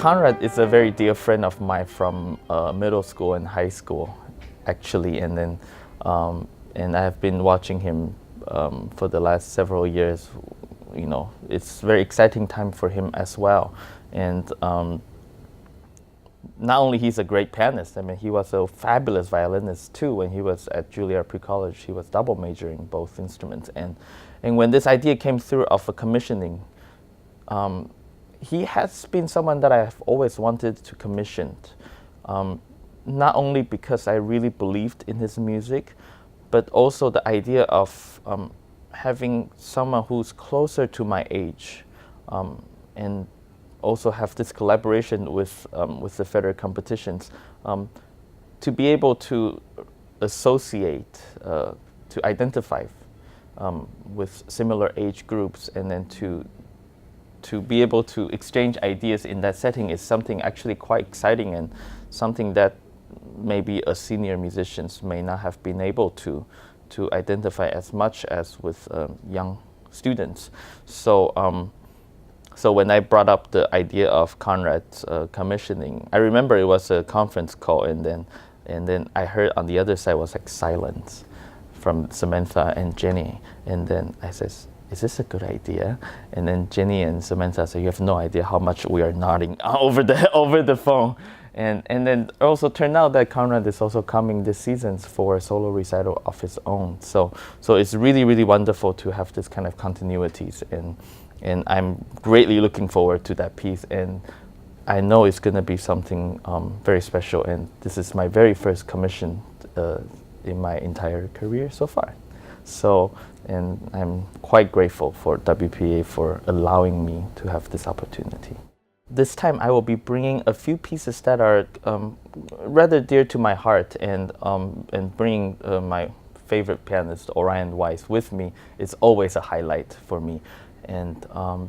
Conrad is a very dear friend of mine from middle school and high school, actually, and then and I have been watching him for the last several years. You know, it's a very exciting time for him as well, and not only he's a great pianist. I mean, he was a fabulous violinist too. When he was at Juilliard Pre-College, he was double majoring both instruments, and when this idea came through of a commissioning. He has been someone that I have always wanted to commission, not only because I really believed in his music, but also the idea of having someone who's closer to my age, and also have this collaboration with the federal competitions, to be able to associate, to identify with similar age groups, and then to be able to exchange ideas in that setting is something actually quite exciting, and something that maybe a senior musicians may not have been able to identify as much as with young students. So so when I brought up the idea of Conrad's commissioning, I remember it was a conference call, and then I heard on the other side was like silence from Samantha and Jenny, and then I says, "Is this a good idea?" And then Jenny and Samantha said, "You have no idea how much we are nodding over the phone." And then also turned out that Conrad is also coming this season for a solo recital of his own. So it's really, really wonderful to have this kind of continuities, and I'm greatly looking forward to that piece. And I know it's going to be something very special. And this is my very first commission in my entire career so far. So, and I'm quite grateful for WPA for allowing me to have this opportunity. This time I will be bringing a few pieces that are rather dear to my heart, and bringing my favorite pianist, Orion Weiss, with me is always a highlight for me. And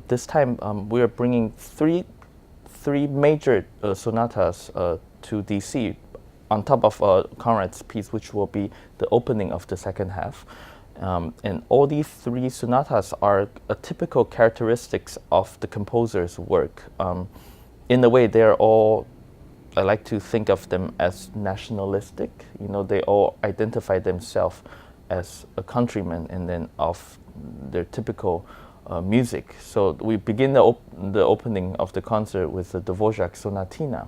this time we are bringing three major sonatas to DC, on top of Conrad's piece, which will be the opening of the second half. And all these three sonatas are a typical characteristics of the composer's work. In a way, they're all, I like to think of them as nationalistic. You know, they all identify themselves as a countryman, and then of their typical music. So we begin the opening of the concert with the DVOŘVK Sonatina,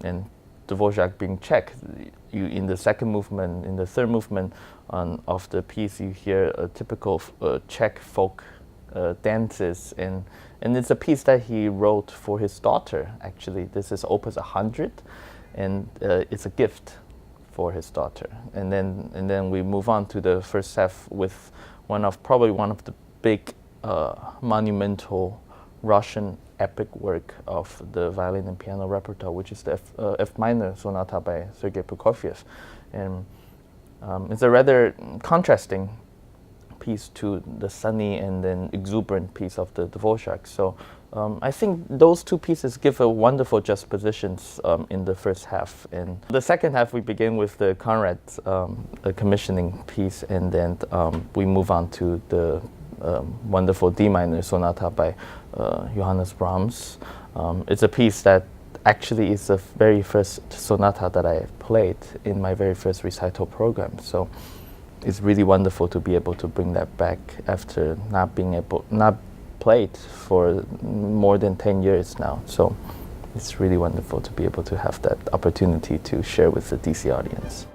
and DVOŘVK being Czech. In the second movement, in the third movement of the piece, you hear a typical Czech folk dances, and it's a piece that he wrote for his daughter. Actually, this is Opus 100, and it's a gift for his daughter. And then we move on to the first half with probably one of the big monumental Russian epic work of the violin and piano repertoire, which is the F minor sonata by Sergei Prokofiev. And it's a rather contrasting piece to the sunny and then exuberant piece of the DVOŘVK. So I think those two pieces give a wonderful juxtapositions in the first half. And the second half we begin with the Conrad's commissioning piece, and then we move on to the wonderful D minor sonata by Johannes Brahms. It's a piece that actually is the very first sonata that I played in my very first recital program. So it's really wonderful to be able to bring that back after not played for more than 10 years now. So it's really wonderful to be able to have that opportunity to share with the DC audience.